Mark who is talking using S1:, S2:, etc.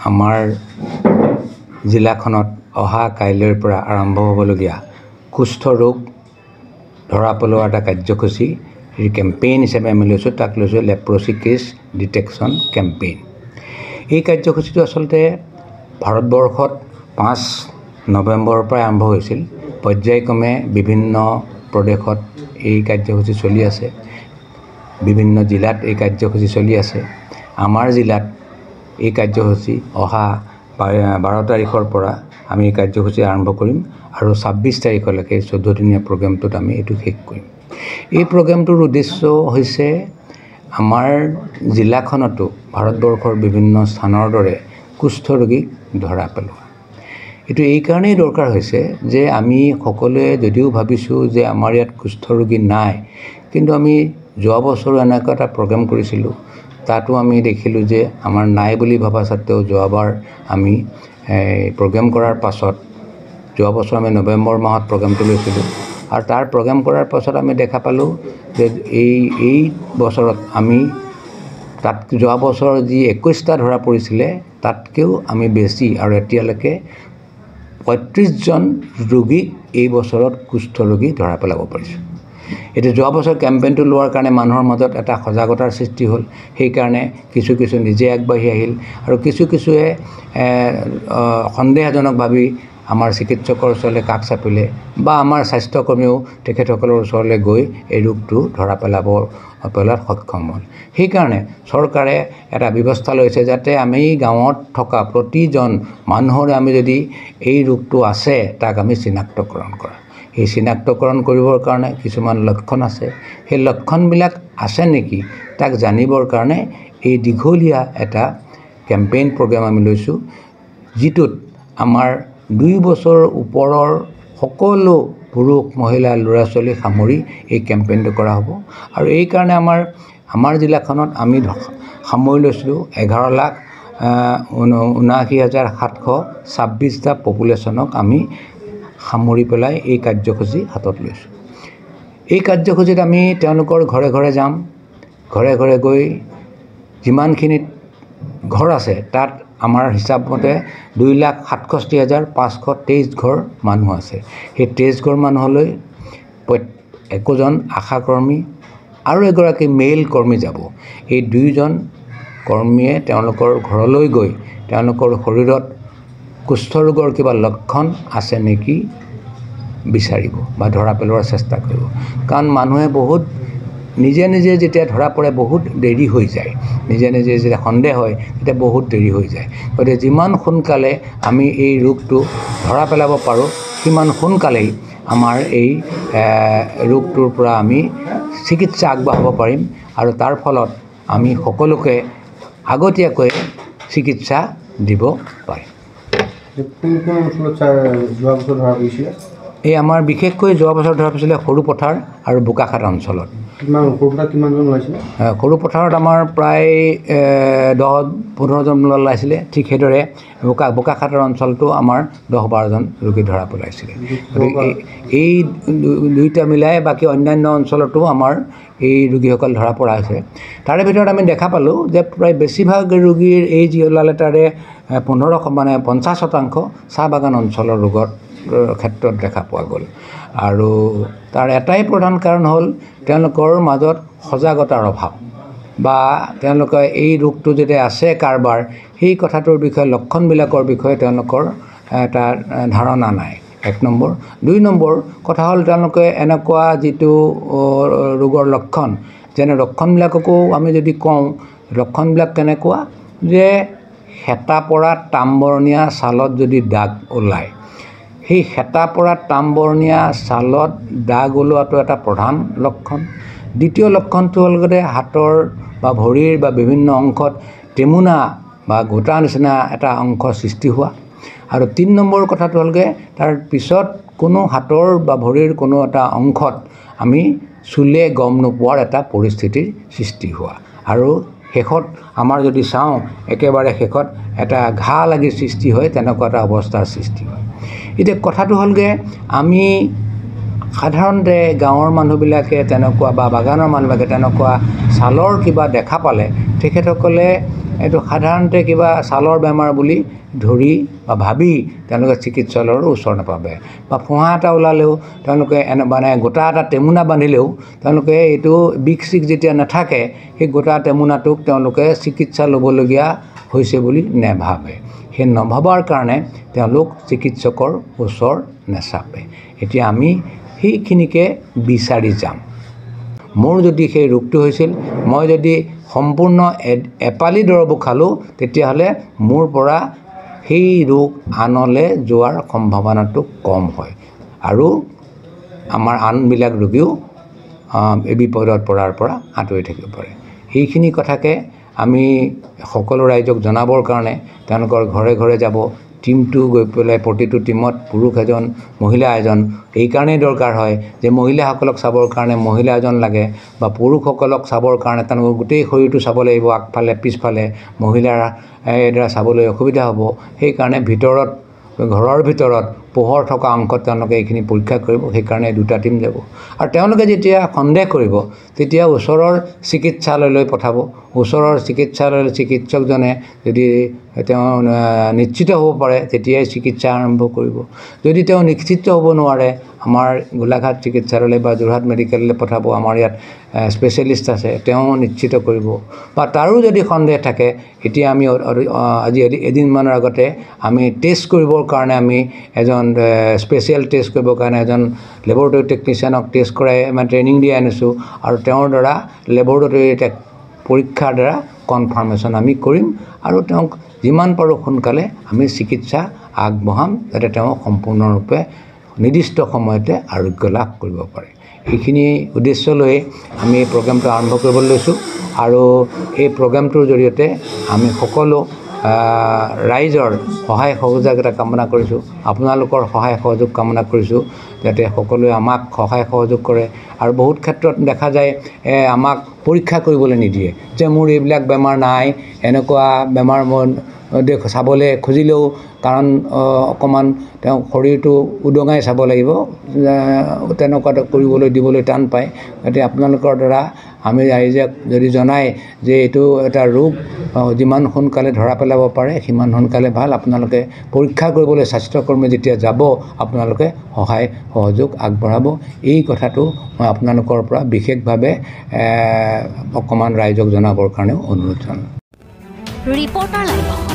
S1: আমাৰ জিলাখনত অহা কাইলৈৰ পৰা আৰম্ভ হ'বলগীয়া কুষ্ঠ ৰোগ ধৰা পেলোৱা এটা কাৰ্যসূচী কেম্পেইন হিচাপে আমি লৈছোঁ, তাক লৈছোঁ লেপ্ৰচি কেছ ডিটেকশ্যন কেম্পেইন। এই কাৰ্যসূচীটো আচলতে ভাৰতবৰ্ষত 5 নৱেম্বৰৰ পৰা আৰম্ভ হৈছিল। পৰ্যায়ক্ৰমে বিভিন্ন প্ৰদেশত এই কাৰ্যসূচী চলি আছে, বিভিন্ন জিলাত এই কাৰ্যসূচী চলি আছে। আমাৰ জিলাত এই কাৰ্যসূচী অহা 12 তাৰিখৰ পৰা আমি এই কাৰ্যসূচী আৰম্ভ কৰিম আৰু 26 তাৰিখলৈকে 14 দিনীয়া প্ৰগ্ৰেমটোত আমি এইটো শেষ কৰিম। এই প্ৰগ্ৰেমটোৰ উদ্দেশ্য হৈছে আমাৰ জিলাখনতো ভাৰতবৰ্ষৰ বিভিন্ন স্থানৰ দৰে কুষ্ঠ ৰোগীক ধৰা পেলোৱা। এইটো এই কাৰণেই দৰকাৰ হৈছে যে আমি সকলোৱে যদিও ভাবিছোঁ যে আমাৰ ইয়াত কুষ্ঠ ৰোগী নাই, কিন্তু আমি যোৱা বছৰো এনেকুৱা এটা প্ৰগ্ৰেম কৰিছিলোঁ, তাতো আমি দেখিলোঁ যে আমাৰ নাই বুলি ভবা সত্ত্বেও যোৱাবাৰ আমি প্ৰগ্ৰেম কৰাৰ পাছত, যোৱা বছৰ আমি নৱেম্বৰ মাহত প্ৰগ্ৰেমটো লৈছিলোঁ আৰু তাৰ প্ৰগ্ৰেম কৰাৰ পাছত আমি দেখা পালোঁ যে এই বছৰত আমি তাত যোৱা বছৰ যি 21টা ধৰা পৰিছিলে তাতকৈও আমি বেছি আৰু এতিয়ালৈকে 35জন ৰোগীক এই বছৰত কুষ্ঠ ৰোগী ধৰা পেলাব পাৰিছোঁ। এতিয়া যোৱা বছৰ কেম্পেইনটো লোৱাৰ কাৰণে মানুহৰ মাজত এটা সজাগতাৰ সৃষ্টি হ'ল, সেইকাৰণে কিছু নিজে আগবাঢ়ি আহিল আৰু কিছুৱে সন্দেহজনক ভাবি আমাৰ চিকিৎসকৰ ওচৰলৈ কাষ চাপিলে বা আমাৰ স্বাস্থ্যকৰ্মীও তেখেতসকলৰ ওচৰলৈ গৈ এই ৰোগটো ধৰা পেলোৱাত সক্ষম হ'ল। সেইকাৰণে চৰকাৰে এটা ব্যৱস্থা লৈছে যাতে আমি গাঁৱত থকা প্ৰতিজন মানুহৰে আমি যদি এই ৰোগটো আছে তাক আমি চিনাক্তকৰণ কৰা। এই চিনাক্তকৰণ কৰিবৰ কাৰণে কিছুমান লক্ষণ আছে, সেই লক্ষণবিলাক আছে নেকি তাক জানিবৰ কাৰণে এই দীঘলীয়া এটা কেম্পেইন প্ৰগ্ৰেম আমি লৈছোঁ, যিটোত আমাৰ 2 বছৰ ওপৰৰ সকলো পুৰুষ মহিলা ল'ৰা ছোৱালী সামৰি এই কেম্পেইনটো কৰা হ'ব। আৰু এই কাৰণে আমাৰ জিলাখনত আমি সামৰি লৈছিলোঁ 11,79,726টা পপুলেশ্যনক আমি সামৰি পেলাই এই কাৰ্যসূচী হাতত লৈছোঁ। এই কাৰ্যসূচীত আমি তেওঁলোকৰ ঘৰে ঘৰে যাম, ঘৰে ঘৰে গৈ যিমানখিনি ঘৰ আছে তাত আমাৰ হিচাপ মতে 2,67,523 ঘৰ মানুহ আছে। সেই 23 ঘৰ মানুহলৈ একোজন আশাকৰ্মী আৰু এগৰাকী মেইল কৰ্মী যাব। এই 2জন কৰ্মীয়ে তেওঁলোকৰ ঘৰলৈ গৈ তেওঁলোকৰ শৰীৰত কুষ্ঠ ৰোগৰ কিবা লক্ষণ আছে নেকি বিচাৰিব বা ধৰা পেলোৱাৰ চেষ্টা কৰিব। কাৰণ মানুহে বহুত নিজে যেতিয়া ধৰা পৰে বহুত দেৰি হৈ যায়, নিজে যেতিয়া সন্দেহ হয় তেতিয়া বহুত দেৰি হৈ যায়। গতিকে যিমান সোনকালে আমি এই ৰোগটো ধৰা পেলাব পাৰোঁ সিমান সোনকালেই আমাৰ এই ৰোগটোৰ পৰা আমি চিকিৎসা আগবঢ়াব পাৰিম আৰু তাৰ ফলত আমি সকলোকে আগতীয়াকৈ চিকিৎসা দিব পাৰিম। এই আমাৰ বিশেষকৈ যোৱা বছৰ ধৰা পৰিছিলে সৰু পথাৰ আৰু বোকাখাট অঞ্চলত। সৰু পথাৰত আমাৰ প্ৰায় 10-15জন ওলাইছিলে, ঠিক সেইদৰে বোকাখাটৰ অঞ্চলটো আমাৰ 10-12জন ৰোগী ধৰা পেলাইছিলে। গতিকে এই দুইটা মিলাই বাকী অন্যান্য অঞ্চলতো আমাৰ এই ৰোগীসকল ধৰা পৰা হৈছে। তাৰে ভিতৰত আমি দেখা পালোঁ যে প্ৰায় বেছিভাগ ৰোগীৰ এই যি ওলালে তাৰে 50% চাহ বাগান অঞ্চলৰ ৰোগৰ ক্ষেত্ৰত দেখা পোৱা গ'ল। আৰু তাৰ এটাই প্ৰধান কাৰণ হ'ল তেওঁলোকৰ মাজত সজাগতাৰ অভাৱ বা তেওঁলোকে এই ৰোগটো যদি আছে কাৰোবাৰ সেই কথাটোৰ বিষয়ে লক্ষণবিলাকৰ বিষয়ে তেওঁলোকৰ এটা ধাৰণা নাই, 1 নম্বৰ। 2 নম্বৰ কথা হ'ল তেওঁলোকে এনেকুৱা যিটো ৰোগৰ লক্ষণ, যেনে লক্ষণবিলাককো আমি যদি কওঁ, লক্ষণবিলাক কেনেকুৱা যে হেতা পৰা তামবৰণীয়া ছালত যদি দাগ ওলায়, সেই হেতা পৰা তামবৰণীয়া ছালত দাগ ওলোৱাটো এটা প্ৰধান লক্ষণ। দ্বিতীয় লক্ষণটো হ'ল হাতৰ বা ভৰিৰ বা বিভিন্ন অংশত টেমুনা বা গোটা নিচিনা এটা অংশ সৃষ্টি হোৱা। আৰু 3 নম্বৰ কথাটো হ'লগৈ তাৰ পিছত কোনো হাতৰ বা ভৰিৰ কোনো এটা অংশত আমি চুলে গম নোপোৱাৰ এটা পৰিস্থিতিৰ সৃষ্টি হোৱা। আৰু শেষত আমাৰ যদি চাওঁ একেবাৰে শেষত এটা ঘা লাগি সৃষ্টি হয়, তেনেকুৱা এটা অৱস্থাৰ সৃষ্টি হয়। এতিয়া কথাটো হ'লগৈ আমি সাধাৰণতে গাঁৱৰ মানুহবিলাকে তেনেকুৱা বা বাগানৰ মানুহবিলাকে তেনেকুৱা ছালৰ কিবা দেখা পালে তেখেতসকলে এইটো সাধাৰণতে কিবা ছালৰ বেমাৰ বুলি ধৰি বা ভাবি তেওঁলোকে চিকিৎসালয়ৰ ওচৰ নাপাবে বা ফোঁহা এটা ওলালেও তেওঁলোকে মানে গোটা এটা টেমুনা বান্ধিলেও তেওঁলোকে এইটো বিষ চিক যেতিয়া নাথাকে সেই গোটা টেমুনাটোক তেওঁলোকে চিকিৎসা ল'বলগীয়া হৈছে বুলি নেভাবে সেই নভবাৰ কাৰণে তেওঁলোক চিকিৎসকৰ ওচৰ নেচাপে এতিয়া আমি সেইখিনিকে বিচাৰি যাম মোৰ যদি সেই ৰোগটো হৈছিল মই যদি সম্পূৰ্ণ এপালি দৰৱ খালোঁ তেতিয়াহ'লে মোৰ পৰা সেই ৰোগ আনলৈ যোৱাৰ সম্ভাৱনাটো কম হয় আৰু আমাৰ আনবিলাক ৰোগীও এই বিপদত পৰাৰ পৰা আঁতৰি থাকিব পাৰে এইখিনি কথাকে আমি সকলো ৰাইজক জনাবৰ কাৰণে তেওঁলোকৰ ঘৰে ঘৰে যাব টিমটো গৈ পেলাই প্ৰতিটো টিমত পুৰুষ এজন মহিলা এজন এইকাৰণেই দৰকাৰ হয় যে মহিলাসকলক চাবৰ কাৰণে মহিলা এজন লাগে বা পুৰুষসকলক চাবৰ কাৰণে তেওঁলোকৰ গোটেই শৰীৰটো চাব লাগিব আগফালে পিছফালে মহিলাৰ দ্বাৰা চাবলৈ অসুবিধা হ'ব সেইকাৰণে ভিতৰত ঘৰৰ ভিতৰত পোহৰ থকা অংশত তেওঁলোকে এইখিনি পৰীক্ষা কৰিব সেইকাৰণে দুটা টিম যাব আৰু তেওঁলোকে যেতিয়া সন্দেহ কৰিব তেতিয়া ওচৰৰ চিকিৎসালয়লৈ পঠাব ওচৰৰ চিকিৎসালয়ৰ চিকিৎসকজনে যদি তেওঁ নিশ্চিত হ'ব পাৰে তেতিয়াই চিকিৎসা আৰম্ভ কৰিব যদি তেওঁ নিশ্চিত হ'ব নোৱাৰে আমাৰ গোলাঘাট চিকিৎসালয়লৈ বা যোৰহাট মেডিকেললৈ পঠাব আমাৰ ইয়াত স্পেচিয়েলিষ্ট আছে তেওঁ নিশ্চিত কৰিব বা তাৰো যদি সন্দেহ থাকে এতিয়া আমি আজি এদিনমানৰ আগতে আমি টেষ্ট কৰিবৰ কাৰণে আমি এজন স্পেচিয়েল টেষ্ট কৰিবৰ কাৰণে এজন লেবৰেটৰী টেকনিচিয়ানক টেষ্ট কৰাই মানে ট্ৰেইনিং দি আনিছোঁ আৰু তেওঁৰ দ্বাৰা লেবৰেটৰী পৰীক্ষাৰ দ্বাৰা কনফাৰ্মেশ্যন আমি কৰিম আৰু তেওঁক যিমান পাৰোঁ সোনকালে আমি চিকিৎসা আগবঢ়াম যাতে তেওঁ সম্পূৰ্ণৰূপে নিৰ্দিষ্ট সময়তে আৰোগ্য লাভ কৰিব পাৰে এইখিনি উদ্দেশ্য লৈ আমি এই প্ৰগ্ৰেমটো আৰম্ভ কৰিবলৈ লৈছোঁ আৰু এই প্ৰগ্ৰেমটোৰ জৰিয়তে আমি সকলো ৰাইজৰ সহায় সহযোগিতা কামনা কৰিছোঁ আপোনালোকৰ সহায় সহযোগ কামনা কৰিছোঁ যাতে সকলোৱে আমাক সহায় সহযোগ কৰে আৰু বহুত ক্ষেত্ৰত দেখা যায় আমাক পৰীক্ষা কৰিবলৈ নিদিয়ে যে মোৰ এইবিলাক বেমাৰ নাই এনেকুৱা বেমাৰ মই চাবলৈ খুজিলেও কাৰণ অকণমান তেওঁ শৰীৰটো উদঙাই চাব লাগিব তেনেকুৱা কৰিবলৈ দিবলৈ টান পায় গতিকে আপোনালোকৰ দ্বাৰা আমি ৰাইজে যদি জনায় যে এইটো এটা ৰোগ যিমান সোনকালে ধৰা পেলাব পাৰে সিমান সোনকালে ভাল আপোনালোকে পৰীক্ষা কৰিবলৈ স্বাস্থ্যকৰ্মী যেতিয়া যাব আপোনালোকে সহায় সহযোগ আগবঢ়াব এই কথাটো মই আপোনালোকৰ পৰা বিশেষভাৱে অকণমান ৰাইজক জনাবৰ কাৰণেও অনুৰোধ জনাওঁ
S2: ৰিপৰ্টাৰ লাইভ